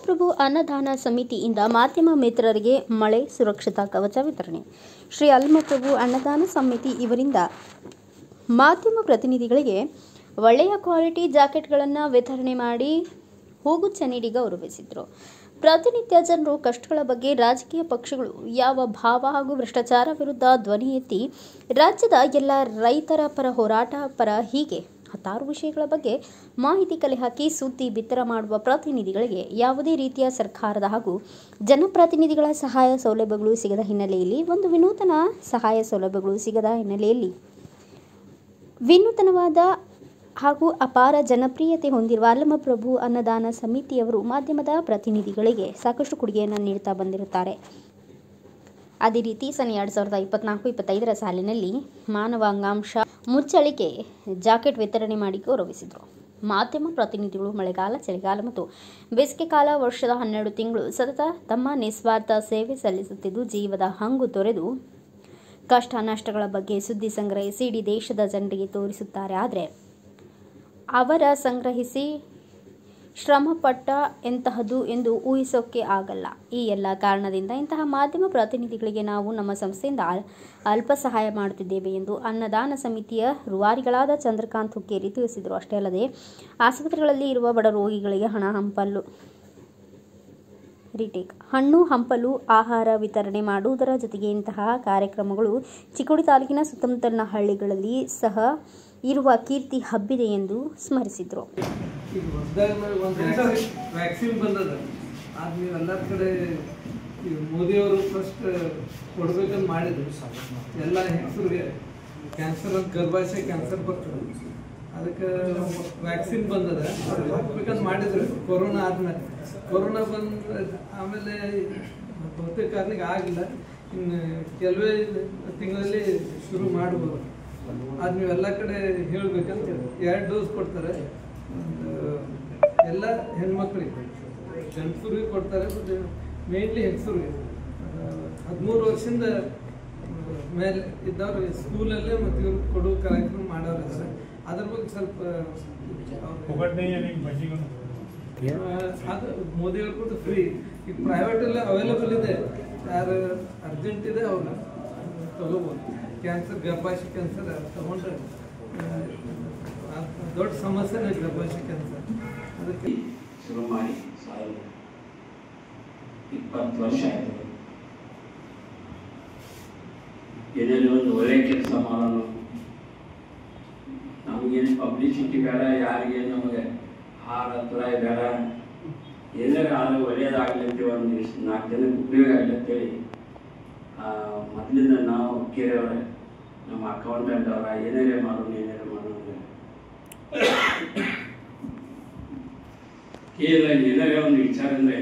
ಅಲ್ಮಪ್ರಭು ಅನ್ನದಾನ ಸಮಿತಿಯಿಂದ ಮಾಧ್ಯಮ ಮಿತ್ರರಿಗೆ ಮಳೆ ಸುರಕ್ಷತಾ ಕವಚ ವಿತರಣೆ. ಶ್ರೀ ಅಲ್ಮಪ್ರಭು ಅನ್ನದಾನ ಸಮಿತಿ ಇವರಿಂದ ಮಾಧ್ಯಮ ಪ್ರತಿನಿಧಿಗಳಿಗೆ ಒಳ್ಳೆಯ ಕ್ವಾಲಿಟಿ ಜಾಕೆಟ್ಗಳನ್ನು ವಿತರಣೆ ಮಾಡಿ ಹೂಗುಚ್ಛ ನೀಡಿ ಗೌರವಿಸಿದರು. ಪ್ರತಿನಿತ್ಯ ಜನರು ಕಷ್ಟಗಳ ಬಗ್ಗೆ ರಾಜಕೀಯ ಪಕ್ಷಗಳು ಯಾವ ಭಾವ ಹಾಗೂ ಭ್ರಷ್ಟಾಚಾರ ವಿರುದ್ಧ ಧ್ವನಿ ಎತ್ತಿ ರಾಜ್ಯದ ಎಲ್ಲ ರೈತರ ಪರ, ಹೋರಾಟ ಪರ, ಹೀಗೆ ಹತ್ತಾರು ವಿಷಯಗಳ ಬಗ್ಗೆ ಮಾಹಿತಿ ಕಲೆ ಹಾಕಿ ಸುದ್ದಿ ಬಿತ್ತರ ಮಾಡುವ ಪ್ರತಿನಿಧಿಗಳಿಗೆ ಯಾವುದೇ ರೀತಿಯ ಸರ್ಕಾರದ ಹಾಗೂ ಜನಪ್ರತಿನಿಧಿಗಳ ಸಹಾಯ ಸೌಲಭ್ಯಗಳು ಸಿಗದ ಹಿನ್ನೆಲೆಯಲ್ಲಿ ವಿನೂತನವಾದ ಹಾಗೂ ಅಪಾರ ಜನಪ್ರಿಯತೆ ಹೊಂದಿರುವ ಅಲ್ಮಪ್ರಭು ಅನ್ನದಾನ ಸಮಿತಿಯವರು ಮಾಧ್ಯಮದ ಪ್ರತಿನಿಧಿಗಳಿಗೆ ಸಾಕಷ್ಟು ಕೊಡುಗೆಯನ್ನು ನೀಡುತ್ತಾ ಬಂದಿರುತ್ತಾರೆ. ಅದೇ ರೀತಿ ಸನ್ 2024-25 ಸಾಲಿನಲ್ಲಿ ಮಾನವ ಅಂಗಾಂಶ ಮುಚ್ಚಳಿಕೆ ಜಾಕೆಟ್ ವಿತರಣೆ ಮಾಡಿ ಗೌರವಿಸಿದರು. ಮಾಧ್ಯಮ ಪ್ರತಿನಿಧಿಗಳು ಮಳೆಗಾಲ, ಚಳಿಗಾಲ ಮತ್ತು ಬೇಸಿಗೆ ಕಾಲ ವರ್ಷದ 12 ತಿಂಗಳು ಸತತ ತಮ್ಮ ನಿಸ್ವಾರ್ಥ ಸೇವೆ ಸಲ್ಲಿಸುತ್ತಿದ್ದು ಜೀವದ ಹಂಗು ತೊರೆದು ಕಷ್ಟ ನಷ್ಟಗಳ ಬಗ್ಗೆ ಸುದ್ದಿ ಸಂಗ್ರಹಿಸಿ ಇಡೀ ದೇಶದ ಜನರಿಗೆ ತೋರಿಸುತ್ತಾರೆ. ಆದರೆ ಅವರ ಸಂಗ್ರಹಿಸಿ ಶ್ರಮಪಟ್ಟ ಎಂತಹದ್ದು ಎಂದು ಊಹಿಸೋಕೆ ಆಗಲ್ಲ. ಈ ಎಲ್ಲ ಕಾರಣದಿಂದ ಇಂತಹ ಮಾಧ್ಯಮ ಪ್ರತಿನಿಧಿಗಳಿಗೆ ನಾವು ನಮ್ಮ ಸಂಸ್ಥೆಯಿಂದ ಅಲ್ಪ ಸಹಾಯ ಮಾಡುತ್ತಿದ್ದೇವೆ ಎಂದು ಅನ್ನದಾನ ಸಮಿತಿಯ ರೂವಾರಿಗಳಾದ ಚಂದ್ರಕಾಂತ್ ಹುಕ್ಕೇರಿ ತಿಳಿಸಿದರು. ಅಷ್ಟೇ ಅಲ್ಲದೆ ಆಸ್ಪತ್ರೆಗಳಲ್ಲಿ ಇರುವ ಬಡ ರೋಗಿಗಳಿಗೆ ಹಣ್ಣು ಹಂಪಲು ಆಹಾರ ವಿತರಣೆ ಮಾಡುವುದರ ಜೊತೆಗೆ ಇಂತಹ ಕಾರ್ಯಕ್ರಮಗಳು ಚಿಕ್ಕೋಡಿ ತಾಲೂಕಿನ ಸುತ್ತಮುತ್ತಲಿನ ಹಳ್ಳಿಗಳಲ್ಲಿ ಸಹ ಇರುವ ಕೀರ್ತಿ ಹಬ್ಬಿದೆ ಎಂದು ಸ್ಮರಿಸಿದರು. ವ್ಯಾಕ್ಸಿನ್ ಬಂದದ ಆದ್ಮೇಲೆ ಎಲ್ಲ ಕಡೆ ಮೋದಿಯವರು ಫಸ್ಟ್ ಕೊಡ್ಬೇಕಂತ ಮಾಡಿದ್ರು. ಎಲ್ಲ ಹೆಂಗಸರಿಗೆ ಕ್ಯಾನ್ಸರ್ ಅಂತ ಗರ್ಭಾಶಯ ಕ್ಯಾನ್ಸರ್ ಬರ್ತದೆ, ಅದಕ್ಕೆ ವ್ಯಾಕ್ಸಿನ್ ಬಂದದ ಹಾಕ್ಬೇಕಂತ ಮಾಡಿದ್ರು. ಕೊರೋನಾ ಆದ್ಮೇಲೆ ಕೊರೋನಾ ಆಮೇಲೆ ಬಹುತೇಕ ಕಾರಣಕ್ಕೆ ಆಗಿಲ್ಲ. ಇನ್ನು ಕೆಲವೇ ತಿಂಗಳಲ್ಲಿ ಶುರು ಮಾಡ್ಬೋದು. ಅದು ನೀವೆಲ್ಲ ಕಡೆ ಹೇಳ್ಬೇಕಂತ 2 ಡೋಸ್ ಕೊಡ್ತಾರೆ. ಎಲ್ಲ ಹೆಣ್ಮಕ್ಳಿಗೆ, ಗಂಡಸರಿಗೆ ಕೊಡ್ತಾರೆ, ಮೇನ್ಲಿ ಹೆಂಗಸರಿಗೆ 13 ವರ್ಷದಿಂದ ಮೇಲೆ ಇದ್ದವ್ರು ಸ್ಕೂಲಲ್ಲೇ ಮತ್ತು ಇವ್ರು ಕೊಡೋ ಕಾರ್ಯಕ್ರಮ ಮಾಡೋರು ಇದ್ದಾರೆ. ಅದ್ರ ಬಗ್ಗೆ ಸ್ವಲ್ಪ ಅದು ಮೋದಿಯವ್ರು ಕೊಟ್ಟು ಫ್ರೀ. ಈಗ ಪ್ರೈವೇಟ್ ಎಲ್ಲ ಅವೈಲೇಬಲ್ ಇದೆ, ಯಾರು ಅರ್ಜೆಂಟ್ ಇದೆ ಅವ್ರು ತಗೋಬೋದು. ಕ್ಯಾನ್ಸರ್, ಗರ್ಭಾಶಯ ಕ್ಯಾನ್ಸರ್ ತಗೊಂಡ್ರೆ ದೊಡ್ಡ ಸಮಸ್ಯೆನೇ ಗರ್ಭಾಶಯ ಕ್ಯಾನ್ಸರ್. ಅದಕ್ಕೆ ಶುರು ಮಾಡಿ 20 ವರ್ಷ ಆಯಿತು. ಏನೇನು ಒಂದು ಒಳ್ಳೆ ಕೆಲಸ ಮಾಡೋಣ, ನಮಗೇನು ಪಬ್ಲಿಸಿಟಿ ಬೇಡ, ಯಾರಿಗೇನು ನಮಗೆ ಹಾರ ತುರಾಯಿ ಬೇಡ, ಎಲ್ಲರೂ ಆದರೂ ಒಳ್ಳೆಯದಾಗಲಿ ಅಂತ ಒಂದು 4 ಜನಕ್ಕೆ ಉಪಯೋಗ ಆಗಲಿ ಅಂತೇಳಿ ಮೊದಲಿಂದ ನಾವು ಕೇಳೋರೆ, ನಮ್ಮ ಅಕೌಂಟೆಂಟ್ ಅವರ ಏನೇನೇ ಮಾಡೋಣ ಕೇಳ ಏನಾರೇ ಒಂದು ವಿಚಾರ ಅಂದರೆ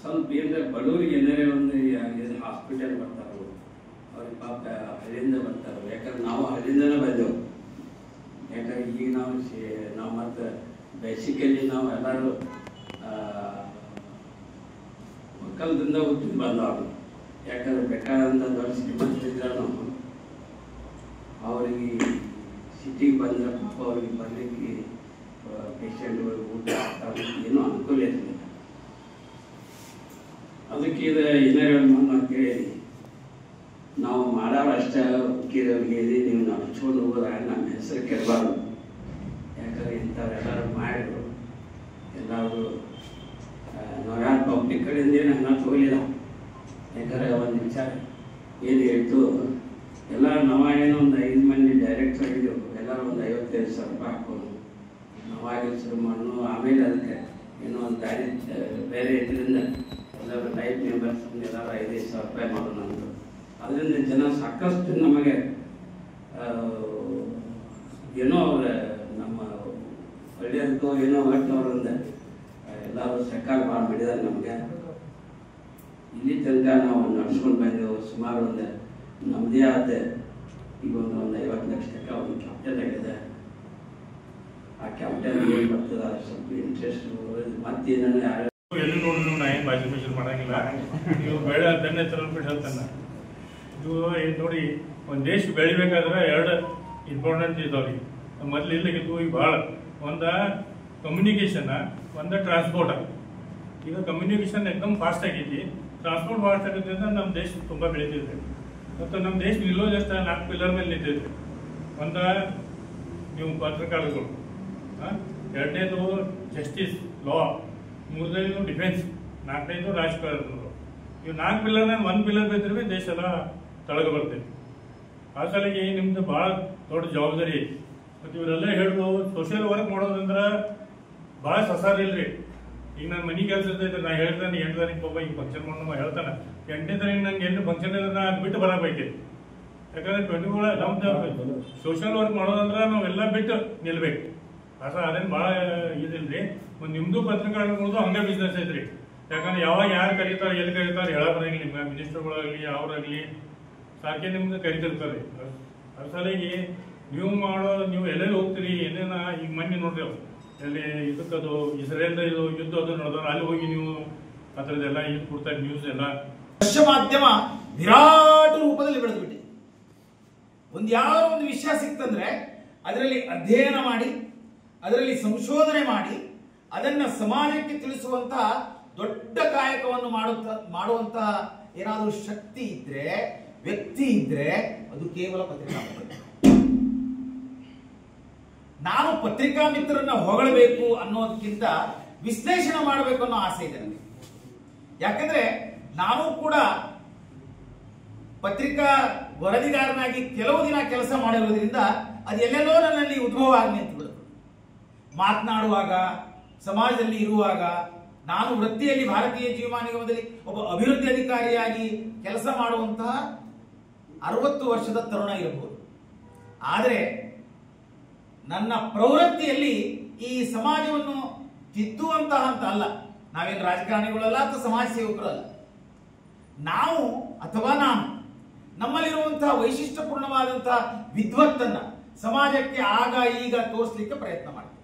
ಸ್ವಲ್ಪ ಏನಂದರೆ ಬಡವರಿಗೆ ಏನಾರೇ ಒಂದು ಹಾಸ್ಪಿಟಲ್ ಬರ್ತಾರೋ ಅವ್ರಿಗೆ ಪಾಪ ಹಳ್ಳಿಯಿಂದ ಬರ್ತಾರೋ. ಯಾಕಂದ್ರೆ ನಾವು ಹಳ್ಳಿಯಿಂದನೇ ಬಂದೆವು. ಯಾಕಂದ್ರೆ ಈಗ ನಾವು ಮತ್ತು ಬೇಸಿಕಲಿ ನಾವು ಎಲ್ಲರೂ ಒಕ್ಕಲದಿಂದ ಹುಟ್ಟಿ ಬಂದವರು. ಯಾಕಂದ್ರೆ ಬೇಕಾದಂಥ ದೊಡ್ಡ ಶ್ರೀಮಂತ ಇದ್ರೂ ಅವರಿಗೆ ಸಿಟಿಗೆ ಬಂದರೆ ಪಾಪ ಅವ್ರಿಗೆ ಬರಲಿಕ್ಕೆ ಪೇಷಂಟ್ಗಳಿಗೆ ಊಟ ಏನೂ ಅನುಕೂಲ ಇರಲಿಲ್ಲ. ಅದಕ್ಕೆ ಇದು ಏನಾರು ಅಂತೇಳಿ ನಾವು ಮಾಡೋರು ಅಷ್ಟೇ ಹುಡುಕಿದವ್ರಿಗೆ ನೀವು ನಡ್ಸ್ಕೊಂಡು ಹೋಗೋದಾಗ ನಮ್ಮ ಹೆಸರು ಕೆಡಬಾರ್ದು. ಯಾಕಂದ್ರೆ ಇಂಥವ್ರೆಲ್ಲರೂ ಮಾಡಿದ್ರು, ಎಲ್ಲರೂ ನಾವು ಯಾರು ಪಬ್ಲಿಕ್ ಕಡೆಯಿಂದ ಏನು ಹಣ ತಗೊಲಿಲ್ಲ. ಯಾಕಂದರೆ ಒಂದು ವಿಚಾರ ಏನು ಹೇಳ್ತು, ಎಲ್ಲ ನಾವೇನೋ ಒಂದು 5 ಮಂದಿ ಡೈರೆಕ್ಟರ್ ಆಗಿದ್ದೆವು. ಎಲ್ಲರೂ ಒಂದು 55,000 ರೂಪಾಯಿ ಹಾಕೋದು ನಾವಾಗಿ ಶುರು ಮಾಡೋಣ. ಆಮೇಲೆ ಅದಕ್ಕೆ ಏನೋ ಒಂದು ಗಾಡಿ ಬೇರೆ ಇದರಿಂದ ಎಲ್ಲರೂ ಲೈಫ್ ಮೆಂಬರ್ಸ್ ಎಲ್ಲರೂ 5,000 ರೂಪಾಯಿ ಮಾಡೋಣ ಅಂತ. ಅದರಿಂದ ಜನ ಸಾಕಷ್ಟು ನಮಗೆ ಏನೋ ಅವ್ರ ನಮ್ಮ ಒಳ್ಳೆಯದಕ್ಕೋ ಏನೋ ಹೊರಟವ್ರಿಂದ ಎಲ್ಲರೂ ಸರ್ಕಾರ ಭಾಳ ಮಾಡಿದ್ದಾರೆ. ನಮಗೆ ಇಲ್ಲಿ ತನಕ ನಾವು ನಡ್ಸ್ಕೊಂಡು ಬಂದೆವು. ಸುಮಾರು ಒಂದು ನಮ್ಮದೇ ಆದ ಈಗ ಒಂದು 50 ಲಕ್ಷ ತನಕ ಒಂದು ಕ್ಯಾಪಿಟಲ್ ಆಗಿದೆ. ಆ ಕ್ಯಾಪಿಟಲ್ ಏನು ಬರ್ತದೆ ಸ್ವಲ್ಪ ಇಂಟ್ರೆಸ್ಟ್ ಮತ್ತೇನೋ ಯಾರು ಎಲ್ಲಿ ನೋಡಿದ್ರು ನಾ ಏನು ಬಾಜಿಫಿಷನ್ ಮಾಡೋಂಗಿಲ್ಲ. ನೀವು ಬೆಳೆ ಅದನ್ನೇ ತರಲ್ಬಿಟ್ಟು ಹೇಳ್ತಾನೆ. ಇದು ಏನು ನೋಡಿ, ಒಂದು ದೇಶ ಬೆಳಿಬೇಕಾದ್ರೆ 2 ಇಂಪಾರ್ಟೆಂಟ್ ಇದಾವ್ರಿ. ಮೊದಲು ಇಲ್ಲಿಗಿದ್ದು ಈಗ ಭಾಳ ಒಂದು ಕಮ್ಯುನಿಕೇಷನ್, ಒಂದು ಟ್ರಾನ್ಸ್ಪೋರ್ಟ್. ಈಗ ಕಮ್ಯುನಿಕೇಷನ್ ಎಕ್ದಮ್ ಫಾಸ್ಟ್ ಆಗೈತಿ, ಟ್ರಾನ್ಸ್ಪೋರ್ಟ್ ಫಾಸ್ಟ್ ಆಗೋದ್ರಿಂದ ನಮ್ಮ ದೇಶ ತುಂಬ ಬೆಳೀತಿದೆ. ಮತ್ತು ನಮ್ಮ ದೇಶ ನಿಲ್ಲೋದು ಎಷ್ಟು 4 ಪಿಲ್ಲರ್ ಮೇಲೆ ನಿಂತೈತೆ. ಒಂದು ನೀವು ಪತ್ರಕರ್ತರು, ಎರಡನೇದು ಜಸ್ಟಿಸ್ ಲಾ, ಮೂರನೇದು ಡಿಫೆನ್ಸ್, ನಾಲ್ಕನೇದು ರಾಜಕಾರಣರು. ಇವು 4 ಪಿಲ್ಲರ್ನಾಗ 1 ಪಿಲ್ಲರ್ ಬಿದ್ದರೆ ದೇಶ ಎಲ್ಲ ತಳಗ ಬರ್ತೈತಿ. ಆ ಸಲಿಗೆ ನಿಮ್ದು ಭಾಳ ದೊಡ್ಡ ಜವಾಬ್ದಾರಿ ಐತಿ. ಮತ್ತು ಇವರೆಲ್ಲ ಹೇಳೋದು ಸೋಷಿಯಲ್ ವರ್ಕ್ ಮಾಡೋದಂದ್ರೆ ಭಾಳ ಸಸಾರ ಇಲ್ರಿ. ಈಗ ನನ್ನ ಮನೆ ಕೆಲಸ ಇರ್ತೈತೆ, ನಾ ಹೇಳ್ತಾನೆ 8 ತಾರೀಕು ಪಾಪ ಈಗ ಫಂಕ್ಷನ್ ಮಾಡೋ ಹೇಳ್ತಾನೆ 8ನೇ ತಾರೀಕು ನಂಗೆ ಏನು ಫಂಕ್ಷನ್ ಇದ್ರೆ ನಾ ಅದು ಬಿಟ್ಟು ಬರಬೇಕೈತಿ. ಯಾಕಂದ್ರೆ 24 ನಮ್ದು ಸೋಷಿಯಲ್ ವರ್ಕ್ ಮಾಡೋದಂದ್ರೆ ನಾವೆಲ್ಲ ಬಿಟ್ಟು ನಿಲ್ಬೇಕು. ಅದೇನು ಭಾಳ ಇದಿಲ್ರಿ. ಒಂದು ನಿಮ್ಮದು ಪತ್ರಕರ್ತರದು ಹಂಗೆ ಬಿಸ್ನೆಸ್ ಐತ್ರಿ. ಯಾಕಂದ್ರೆ ಯಾವಾಗ ಯಾರು ಕರೀತಾರೆ ಎಲ್ಲಿ ಕರೀತಾರೆ ಹೇಳ ಬರಂಗಿಲ್ಲ. ನಿಮ್ಗೆ ಮಿನಿಸ್ಟರ್ಗಳಾಗಲಿ ಅವರಾಗಲಿ ಸಾಕೆ ನಿಮ್ಗೆ ಕರಿತಿರ್ತಾರೆ. ಅದ್ರ ಸಲಿಗೆ ನೀವು ಎಲ್ಲೆಲ್ಲಿ ಹೋಗ್ತೀರಿ, ಏನೇನ ಈಗ ಮೊನ್ನೆ ನೋಡ್ರಿ ಅವು ಎಲ್ಲಿ ಇದಕ್ಕದು ಇಸ್ರೇಲ್ ಇದು ಯುದ್ಧ ಅದು ನಡೆದವ್ರು ಅಲ್ಲಿ ಹೋಗಿ ನೀವು ಅದರದೆಲ್ಲ ಇದು ಕೊಡ್ತಾರೆ ನ್ಯೂಸ್ ಎಲ್ಲ. ದೃಶ್ಯ ಮಾಧ್ಯಮ ವಿರಾಟ ರೂಪದಲ್ಲಿ ಬೆಳೆದ್ಬಿಟ್ಟಿದೆ. ಯಾವ ಒಂದು ವಿಷಯ ಸಿಕ್ತಂದ್ರೆ ಅದರಲ್ಲಿ ಅಧ್ಯಯನ ಮಾಡಿ, ಅದರಲ್ಲಿ ಸಂಶೋಧನೆ ಮಾಡಿ, ಅದನ್ನ ಸಮಾಜಕ್ಕೆ ತಿಳಿಸುವಂತಹ ದೊಡ್ಡ ಕಾಯಕವನ್ನು ಮಾಡುವಂತ ಏನಾದರೂ ಶಕ್ತಿ ಇದ್ರೆ, ವ್ಯಕ್ತಿ ಇದ್ರೆ ಅದು ಕೇವಲ ಪತ್ರಿಕಾ ಮಿತ್ರ. ನಾನು ಪತ್ರಿಕಾ ಮಿತ್ರರನ್ನ ಹೊಗಳಬೇಕು ಅನ್ನೋದಕ್ಕಿಂತ ವಿಶ್ಲೇಷಣೆ ಮಾಡಬೇಕು ಅನ್ನೋ ಆಸೆ ಇದೆ ನನಗೆ. ಯಾಕಂದ್ರೆ ನಾನು ಕೂಡ ಪತ್ರಿಕಾ ವರದಿಗಾರನಾಗಿ ಕೆಲವು ದಿನ ಕೆಲಸ ಮಾಡಿರೋದ್ರಿಂದ ಅದು ಎಲ್ಲೆಲ್ಲೋ ನನ್ನಲ್ಲಿ ಉದ್ಭವ ಆಗಿ ನಿಂತುಬಿಡುತ್ತೆ. ಮಾತನಾಡುವಾಗ, ಸಮಾಜದಲ್ಲಿ ಇರುವಾಗ, ನಾನು ವೃತ್ತಿಯಲ್ಲಿ ಭಾರತೀಯ ಜೀವಮಾನ ನಿಗಮದಲ್ಲಿ ಒಬ್ಬ ಅಭಿವೃದ್ಧಿ ಅಧಿಕಾರಿಯಾಗಿ ಕೆಲಸ ಮಾಡುವಂತಹ 60 ವರ್ಷದ ತರುಣ ಇರಬಹುದು. ಆದರೆ ನನ್ನ ಪ್ರವೃತ್ತಿಯಲ್ಲಿ ಈ ಸಮಾಜವನ್ನು ತಿದ್ದುವಂತಹ ಅಂತ ಅಲ್ಲ. ನಾವೇನು ರಾಜಕಾರಣಿಗಳಲ್ಲ ಅಥವಾ ಸಮಾಜ ಸೇವಕರು ಅಲ್ಲ. ನಾವು ಅಥವಾ ನಾನು ನಮ್ಮಲ್ಲಿರುವಂತಹ ವೈಶಿಷ್ಟ್ಯಪೂರ್ಣವಾದಂತಹ ವಿದ್ವತ್ತನ್ನ ಸಮಾಜಕ್ಕೆ ಆಗ ಈಗ ತೋರಿಸಲಿಕ್ಕೆ ಪ್ರಯತ್ನ ಮಾಡ್ತೀವಿ.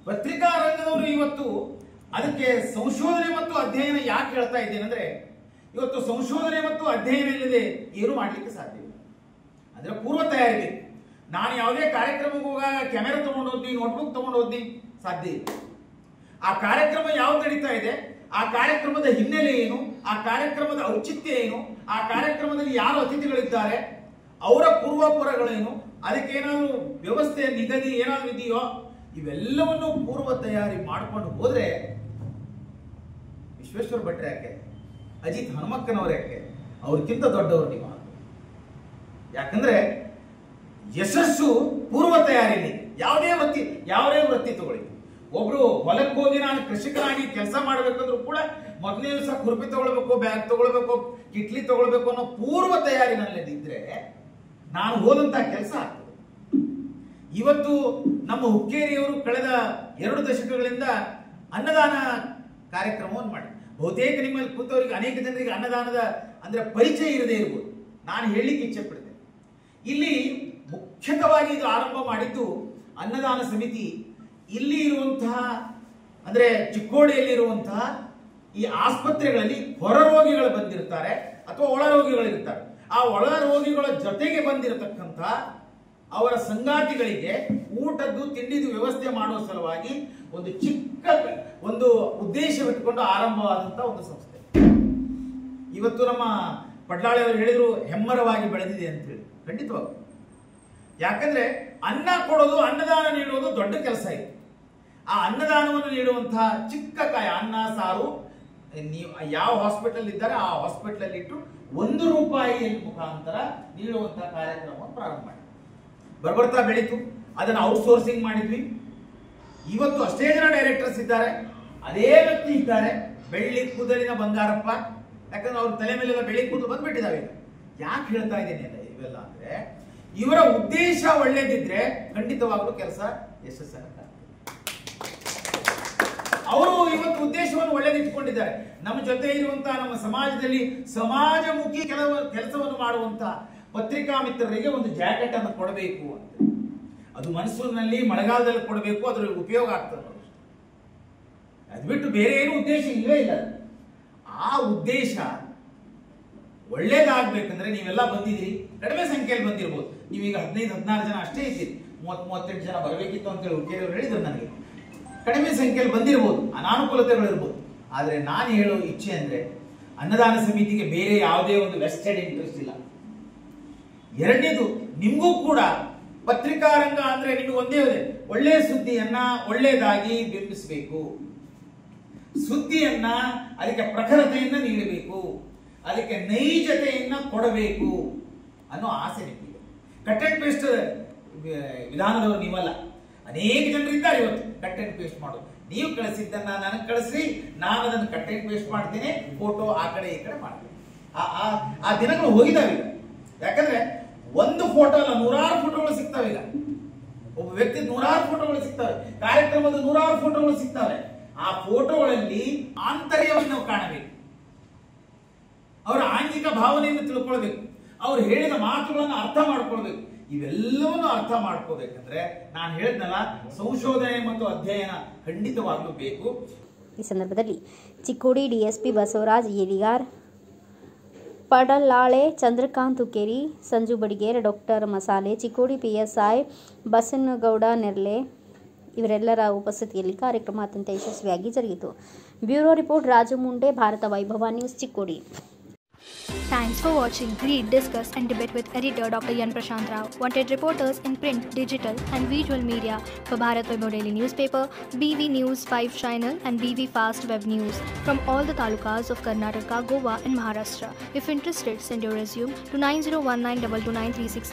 ಪತ್ರಿಕಾ ರಂಗದವರು ಇವತ್ತು ಅದಕ್ಕೆ ಸಂಶೋಧನೆ ಮತ್ತು ಅಧ್ಯಯನ ಯಾಕೆ ಹೇಳ್ತಾ ಇದ್ದೇನೆ ಅಂದ್ರೆ, ಇವತ್ತು ಸಂಶೋಧನೆ ಮತ್ತು ಅಧ್ಯಯನ ಇಲ್ಲದೆ ಏನು ಮಾಡಲಿಕ್ಕೆ ಸಾಧ್ಯ ಇಲ್ಲ. ಅದರ ಪೂರ್ವ ತಯಾರಿ ಬೇಕು. ನಾನು ಯಾವುದೇ ಕಾರ್ಯಕ್ರಮಕ್ಕೆ ಹೋಗಾಗ ಕ್ಯಾಮೆರಾ ತಗೊಂಡು ಹೋದ್ನಿ, ನೋಟ್ಬುಕ್ ತಗೊಂಡು ಹೋದ್ನಿ ಸಾಧ್ಯ ಇಲ್ಲ. ಆ ಕಾರ್ಯಕ್ರಮ ಯಾವ್ದು ನಡೀತಾ ಇದೆ, ಆ ಕಾರ್ಯಕ್ರಮದ ಹಿನ್ನೆಲೆ ಏನು, ಆ ಕಾರ್ಯಕ್ರಮದ ಔಚಿತ್ಯ ಏನು, ಆ ಕಾರ್ಯಕ್ರಮದಲ್ಲಿ ಯಾರು ಅತಿಥಿಗಳಿದ್ದಾರೆ, ಅವರ ಪೂರ್ವಾಪರಗಳೇನು, ಅದಕ್ಕೇನಾದ್ರು ವ್ಯವಸ್ಥೆ ನಿಗದಿ ಏನಾದ್ರು ಇದೆಯೋ, ಇವೆಲ್ಲವನ್ನು ಪೂರ್ವ ತಯಾರಿ ಮಾಡ್ಕೊಂಡು ಹೋದ್ರೆ ವಿಶ್ವೇಶ್ವರ ಭಟ್ರೆ ಯಾಕೆ, ಅಜಿತ್ ಹನುಮಕ್ಕನವರು ಯಾಕೆ, ಅವ್ರಿಗಿಂತ ದೊಡ್ಡವರು ನೀವು. ಯಾಕಂದ್ರೆ ಯಶಸ್ಸು ಪೂರ್ವ ತಯಾರಿಲಿ. ಯಾವುದೇ ವೃತ್ತಿ ತಗೊಳ್ಳಿ. ಒಬ್ರು ಹೊಲಕ್ಕೆ ಹೋಗಿ ನಾನು ಕೃಷಿಕನಾಗಿ ಕೆಲಸ ಮಾಡಬೇಕಂದ್ರೂ ಕೂಡ ಮೊದಲನೇ ದಿವಸ ಕುರ್ಪಿ ತಗೊಳ್ಬೇಕು, ಬ್ಯಾಗ್ ತಗೊಳ್ಬೇಕು, ಕಿಟ್ಲಿ ತಗೊಳ್ಬೇಕು ಅನ್ನೋ ಪೂರ್ವ ತಯಾರಿ ನನ್ನಲ್ಲಿದ್ರೆ ನಾನು ಹೋದಂತ ಕೆಲಸ ಆಗ್ತದೆ. ಇವತ್ತು ನಮ್ಮ ಹುಕ್ಕೇರಿಯವರು ಕಳೆದ 2 ದಶಕಗಳಿಂದ ಅನ್ನದಾನ ಕಾರ್ಯಕ್ರಮವನ್ನು ಮಾಡಿ, ಬಹುತೇಕ ನಿಮ್ಮಲ್ಲಿ ಕೂತವರಿಗೆ ಅನೇಕ ಜನರಿಗೆ ಅನ್ನದಾನದ ಅಂದ್ರೆ ಪರಿಚಯ ಇರದೇ ಇರ್ಬೋದು. ನಾನು ಹೇಳಲಿಕ್ಕೆ ಇಚ್ಛೆ ಪಡ್ತೇನೆ. ಇಲ್ಲಿ ಮುಖ್ಯವಾಗಿ ಇದು ಆರಂಭ ಮಾಡಿದ್ದು ಅನ್ನದಾನ ಸಮಿತಿ. ಇಲ್ಲಿ ಇರುವಂತಹ ಅಂದ್ರೆ ಚಿಕ್ಕೋಡಿಯಲ್ಲಿರುವಂತಹ ಈ ಆಸ್ಪತ್ರೆಗಳಲ್ಲಿ ಹೊರ ರೋಗಿಗಳು ಬಂದಿರ್ತಾರೆ ಅಥವಾ ಒಳ ರೋಗಿಗಳಿರ್ತಾರೆ. ಆ ಒಳ ರೋಗಿಗಳ ಜೊತೆಗೆ ಬಂದಿರತಕ್ಕಂಥ ಅವರ ಸಂಗಾತಿಗಳಿಗೆ ಊಟದ್ದು ತಿಂಡಿದು ವ್ಯವಸ್ಥೆ ಮಾಡುವ ಸಲುವಾಗಿ ಒಂದು ಚಿಕ್ಕ ಒಂದು ಉದ್ದೇಶವಿಟ್ಟುಕೊಂಡು ಆರಂಭವಾದಂತ ಒಂದು ಸಂಸ್ಥೆ. ಇವತ್ತು ನಮ್ಮ ಪಡ್ಲಾಳೆ ಅವರು ಹೇಳಿದ್ರು ಹೆಮ್ಮರವಾಗಿ ಬೆಳೆದಿದೆ ಅಂತ ಹೇಳಿ. ಖಂಡಿತವಾಗಿ. ಯಾಕಂದ್ರೆ ಅನ್ನ ಕೊಡೋದು, ಅನ್ನದಾನ ನೀಡುವುದು ದೊಡ್ಡ ಕೆಲಸ ಇದೆ. ಆ ಅನ್ನದಾನವನ್ನು ನೀಡುವಂತಹ ಚಿಕ್ಕ ಕಾಯ, ಅನ್ನ ಸಾರು, ನೀವು ಯಾವ ಹಾಸ್ಪಿಟಲ್ ಇದ್ದಾರೆ ಆ ಹಾಸ್ಪಿಟಲ್ ಇಟ್ಟು ₹1 ಮುಖಾಂತರ ನೀಡುವಂತಹ ಕಾರ್ಯಕ್ರಮವನ್ನು ಪ್ರಾರಂಭ ಮಾಡಿ ಬರ್ಬರ್ತಾ ಬೆಳೀತು. ಅದನ್ನು ಔಟ್ಸೋರ್ಸಿಂಗ್ ಮಾಡಿದ್ವಿ. ಇವತ್ತು ಅಷ್ಟೇ ಜನ ಡೈರೆಕ್ಟರ್ಸ್ ಇದ್ದಾರೆ. ಅದೇ ವ್ಯಕ್ತಿ ಇದ್ದಾರೆ, ಬೆಳ್ಳಿ ಕೂದಲಿನ ಬಂಗಾರಪ್ಪ. ಯಾಕಂದ್ರೆ ಅವ್ರ ತಲೆ ಮೇಲೆಲ್ಲ ಬೆಳ್ಳಿ ಕೂದಲು ಬಂದ್ಬಿಟ್ಟಿದ್ದಾವೆ. ಯಾಕೆ ಹೇಳ್ತಾ ಇದ್ದೇನೆ ಇವೆಲ್ಲ ಅಂದ್ರೆ, ಇವರ ಉದ್ದೇಶ ಒಳ್ಳೇದಿದ್ರೆ ಖಂಡಿತವಾಗ್ಲೂ ಕೆಲಸ ಯಶಸ್ಸಾಗುತ್ತೆ. ಅವರು ಇವತ್ತು ಉದ್ದೇಶವನ್ನು ಒಳ್ಳೇದಿಟ್ಟುಕೊಂಡಿದ್ದಾರೆ. ನಮ್ಮ ಜೊತೆ ಇರುವಂತಹ ನಮ್ಮ ಸಮಾಜದಲ್ಲಿ ಸಮಾಜಮುಖಿ ಕೆಲಸವನ್ನು ಮಾಡುವಂತಹ ಪತ್ರಿಕಾ ಮಿತ್ರರಿಗೆ ಒಂದು ಜಾಕೆಟ್ ಅನ್ನು ಕೊಡಬೇಕು ಅಂತ. ಅದು ಮನಸ್ಸಿನಲ್ಲಿ ಮಳೆಗಾಲದಲ್ಲಿ ಕೊಡಬೇಕು, ಅದರ ಉಪಯೋಗ ಆಗ್ತದೆ. ಅದು ಬಿಟ್ಟು ಬೇರೆ ಏನು ಉದ್ದೇಶ ಇಲ್ಲವೇ ಇಲ್ಲ. ಆ ಉದ್ದೇಶ ಒಳ್ಳೇದಾಗ್ಬೇಕಂದ್ರೆ ನೀವೆಲ್ಲ ಬಂದಿದ್ದೀರಿ, ಕಡಿಮೆ ಸಂಖ್ಯೆಯಲ್ಲಿ ಬಂದಿರ್ಬೋದು. ನೀವೀಗ 15-16 ಜನ ಅಷ್ಟೇ ಇದ್ದೀರಿ. 30-38 ಜನ ಬರಬೇಕಿತ್ತು ಅಂತೇಳಿ ಹುಕ್ಕೇರಿಯವರು ಹೇಳಿದ್ರು ನನಗೆ. ಕಡಿಮೆ ಸಂಖ್ಯೆಯಲ್ಲಿ ಬಂದಿರಬಹುದು, ಅನಾನುಕೂಲತೆಗಳಿರ್ಬೋದು. ಆದರೆ ನಾನು ಹೇಳೋ ಇಚ್ಛೆ ಅಂದ್ರೆ ಅನ್ನದಾನ ಸಮಿತಿಗೆ ಬೇರೆ ಯಾವುದೇ ಒಂದು ವೆಸ್ಟೆಡ್ ಇಂಟ್ರೆಸ್ಟ್ ಇಲ್ಲ. ಎರಡನೇದು, ನಿಮಗೂ ಕೂಡ ಪತ್ರಿಕಾ ರಂಗ ಅಂದ್ರೆ ನಿಮಗೆ ಒಂದೇ ಒಳ್ಳೆಯ ಸುದ್ದಿಯನ್ನ ಒಳ್ಳೆಯದಾಗಿ ಬಿಂಬಿಸಬೇಕು, ಸುದ್ದಿಯನ್ನ ಅದಕ್ಕೆ ಪ್ರಖರತೆಯನ್ನ ನೀಡಬೇಕು, ಅದಕ್ಕೆ ನೈಜತೆಯನ್ನ ಕೊಡಬೇಕು ಅನ್ನೋ ಆಸೆ ನಿಮಗೆ. ಕಟ್ ಅಂಡ್ ಪೇಸ್ಟ್ ವಿಧಾನದವರು ನೀವಲ್ಲ. ಅನೇಕ ಜನರಿದ್ದಾರೆ ಇವತ್ತು ಕಟ್ ಅಂಡ್ ಪೇಸ್ಟ್ ಮಾಡೋದು. ನೀವು ಕಳಿಸಿದ್ದನ್ನ ನನಗೆ ಕಳಿಸಿ, ನಾನು ಅದನ್ನು ಕಟ್ ಅಂಡ್ ಪೇಸ್ಟ್ ಮಾಡ್ತೇನೆ, ಫೋಟೋ ಆ ಕಡೆ ಈ ಕಡೆ ಮಾಡ್ತೇನೆ. ಆ ದಿನಗಳು ಹೋಗಿದಾವೆ ಈಗ. ಯಾಕಂದ್ರೆ ಒಂದು ಫೋಟೋ ಅಲ್ಲ, 100 ಫೋಟೋಗಳು ಸಿಗ್ತಾವೆ ಈಗ. ಒಬ್ಬ ವ್ಯಕ್ತಿ 100 ಫೋಟೋಗಳು ಸಿಗ್ತವೆ, ಕಾರ್ಯಕ್ರಮದ 100 ಫೋಟೋಗಳು ಸಿಗ್ತವೆ. ಆ ಫೋಟೋಗಳಲ್ಲಿ ಆಂತರ್ಯವನ್ನು ನಾವು ಕಾಣಬೇಕು, ಅವರ ಆಂಗಿಕ ಭಾವನೆಯನ್ನು ತಿಳ್ಕೊಳ್ಬೇಕು, ಅವ್ರು ಹೇಳಿದ ಮಾತುಗಳನ್ನು ಅರ್ಥ ಮಾಡ್ಕೊಳ್ಬೇಕು. ಇವೆಲ್ಲವನ್ನು ಅರ್ಥ ಮಾಡ್ಕೋಬೇಕಂದ್ರೆ ನಾನು ಹೇಳಿದ್ನಲ್ಲ, ಸಂಶೋಧನೆ ಮತ್ತು ಅಧ್ಯಯನ ಖಂಡಿತವಾಗ್ಲೂ ಬೇಕು. ಈ ಸಂದರ್ಭದಲ್ಲಿ ಚಿಕ್ಕೋಡಿ ಡಿಎಸ್ಪಿ ಬಸವರಾಜ್ ಯಲಿಗಾರ್, ಪಡಲಾಳೆ ಚಂದ್ರಕಾಂತ್ ಹುಕ್ಕೇರಿ, ಸಂಜು ಬಡಿಗೇರ್, ಡಾಕ್ಟರ್ ಮಸಾಲೆ, ಚಿಕ್ಕೋಡಿ PSI ಬಸನಗೌಡ ನೆರ್ಲೆ ಇವರೆಲ್ಲರ ಉಪಸ್ಥಿತಿಯಲ್ಲಿ ಕಾರ್ಯಕ್ರಮ ಅತ್ಯಂತ ಯಶಸ್ವಿಯಾಗಿ ಜರುಗಿತು. ಬ್ಯೂರೋ ರಿಪೋರ್ಟ್ ರಾಜು ಮುಂಡೆ, ಭಾರತ ವೈಭವ news, Chikkodi. Thanks for watching. Read, discuss and debate with editor Dr. Yan Prashant Rao. Wanted reporters in print, digital and visual media for Bharat Vaibhav Daily Newspaper, BV News 5 Channel and BV Fast Web News from all the talukas of Karnataka, Goa and Maharashtra. If interested, send your resume to 9019229369.